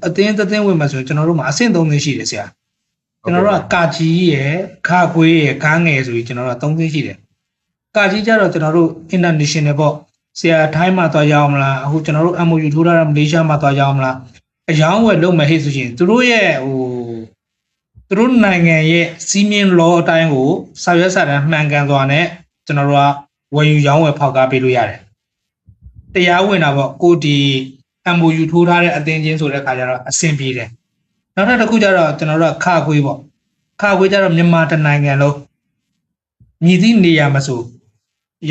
အတင်းဝင်မှာဆိုကျွန်တော်တို့မှာအဆင့်3သိန်းရှိတယ်ဆရာကျွန်တော်တို့ကကာကြီးရယ်ခါခွေးရယ်ခန်းငယ်ဆိုပြီးကျွန်တော်တို့က3သိန်းရှိတယ်ကာကြီးကြတော့ကျွန်တော်တို့ international ပေါ့ဆရာထိုင်းမှာသွားရအောင်မလားအခုကျွန်တော်တို့ MOU ထိုးထားတာမလေးရှားမှာသွားရအောင်မလားအယောင်းဝယ်လုပ်မယ်ဟဲ့ဆိုရင်သူတို့ရဲ့သူတို့နိုင်ငံရဲ့စီးမင်း law အတိုင်းကိုစာရွက်စာတမ်းမှန်ကန်စွာနဲ့ကျွန်တော်တို့ကဝယ်ယူရောင်းဝယ်ဖောက်ကားပေးလို့ရတယ်တရားဝင်တာပေါ့ကိုဒီ MOU ထိုးထားတဲ့အသင်းချင်းဆိုတဲ့ခါကျတော့အဆင်ပြေတယ်နောက်တစ်ခုကျတော့ကျွန်တော်တို့ကခါခွေးပေါ့ခါခွေးကျတော့မြန်မာတနိုင်ငံလုံးမြည်သည့်နေရာမှာဆို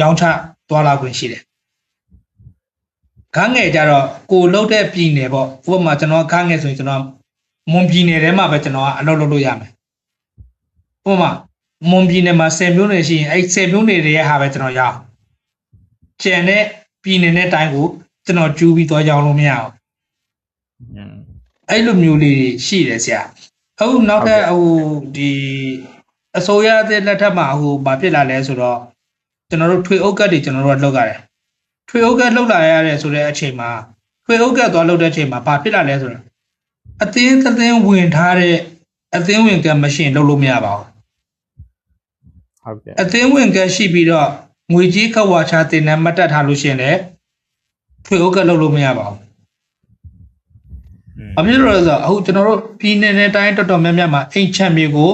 ရောင်းချသွားလာခွင့်ရှိတယ်ခန်းငယ်ကျတော့ကိုလှုပ်တဲ့ပြည်နယ်ပေါ့ဥပမာကျွန်တော်ခန်းငယ်ဆိုရင်ကျွန်တော်မွန်ပြည်နယ်ထဲမှာပဲကျွန်တော်ကအလုပ်လုပ်လို့ရမယ်ဥပမာမွန်ပြည်နယ်မှာ10မျိုးနယ်ရှိရင်အဲ့10မျိုးနယ်တွေရဲ့ဟာပဲကျွန်တော်ရအောင်ကျန်တဲ့ပြည်နယ်နဲ့တိုင်းကိုကျွန်တော်ကျူးပြီးသွားကြအောင်လို့မရအောင်အဲ့လိုမျိုးလေးရှိတယ်ဆရာအခုနောက်ထပ်ဒီအစိုးရတဲ့လက်ထက်မှာဘာဖြစ်လာလဲဆိုတော့ကျွန်တော်တို့ထွေအုပ်ကတ်တွေကျွန်တော်တို့ကလုပ်ရတယ်ထွေအုပ်ကတ်လုပ်လာရတယ်ဆိုတဲ့အချိန်မှာထွေအုပ်ကတ်သွားလုပ်တဲ့အချိန်မှာဘာဖြစ်လာလဲဆိုတော့အသင်းဝင်ထားတဲ့အသင်းဝင်ကတ်မရှင်လုပ်လို့မရပါဘူးဟုတ်ကဲ့အသင်းဝင်ကတ်ရှိပြီးတော့ငွေကြီးခဝါချတင်နဲ့မတက်ထားလို့ရှင်လေထွေအုပ်ကတ်လုပ်လို့မရပါဘူးအဖြစ်လို့ဆိုအခုကျွန်တော်တို့ပြည်နယ်နဲ့တိုင်းတော်တော်များများမှာအိမ်ချမ်းမြေကို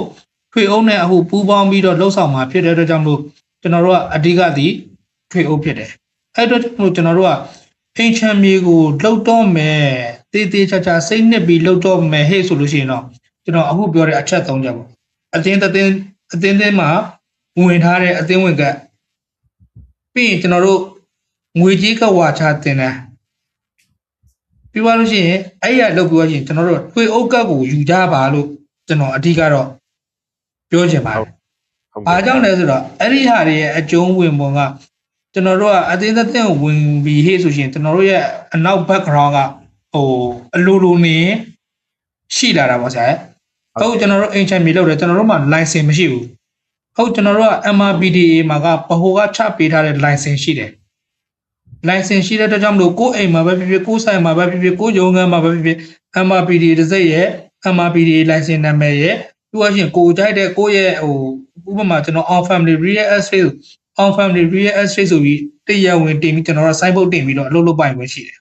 ထွေအုပ်နဲ့ပူးပေါင်းပြီးတော့လှုပ်ဆောင်မှာဖြစ်တဲ့အတွက်ကြောင့်မို့ကျွန်တော်တို့ကအဓိကသည်ထွေအုပ်ဖြစ်တယ်အဲ့တော့ကျွန်တော်တို့ကအိမ်ချမ်းမြေကိုလှုပ်တော့မယ်တေးသေးချာချာစိတ်နှစ်ပြီးလှုပ်တော့မယ်ဟဲ့ဆိုလို့ရှိရင်တော့ကျွန်တော်အခုပြောတဲ့အချက်၃ချက်ပေါ့အသင်းမှာဝင်ထားတဲ့အသင်းဝင်ကပြီးရင်ကျွန်တော်တို့ငွေကြီးကဝါချတင်တယ်ပြီးသွားလို့ရှိရင်အဲ့ရလောက်ပြောချင်းကျွန်တော်တို့ထွေအုပ်ကတ်ကိုယူကြပါလို့ကျွန်တော်အဓိကတော့ပြောချင်ပါတယ်။အားကြောင့်လဲဆိုတော့အဲ့ဒီဟာတွေရဲ့အကျုံးဝင်ပုံကကျွန်တော်တို့ကအသင်းဝင်ပြီးဟေ့ဆိုရှင်ကျွန်တော်တို့ရဲ့အနောက် background ကအလိုနေရှိလာတာပေါ့ဆရာ။ဟုတ်ကျွန်တော်တို့အင်ချန်မီလောက်တယ်ကျွန်တော်တို့မှာ license မရှိဘူး။ဟုတ်ကျွန်တော်တို့က MRPDA မှာကဗဟိုကချပေးထားတဲ့ license ရှိတယ်။ license ရှိတဲ့အတွက်ကြောင့်မလို့ကိုယ်အိမ်မှာပဲဖြစ်ဖြစ်ကိုယ်ဆိုင်မှာပဲဖြစ်ဖြစ်ကိုယ်ရုံးခန်းမှာပဲဖြစ်ဖြစ် MRPDA တစ်စိတ်ရဲ့ MRPDA license နာမည်ရဲ့ပြီးတော့ရှင်ကိုကြိုက်တဲ့ကိုယ့်ရဲ့ဥပမာကျွန်တော် on family real estate ဆိုပြီးတရားဝင်တင်ပြီးကျွန်တော်တို့ site book တင်ပြီးတော့အလုပ်လုပ်ပိုင်ခွင့်ရှိတယ်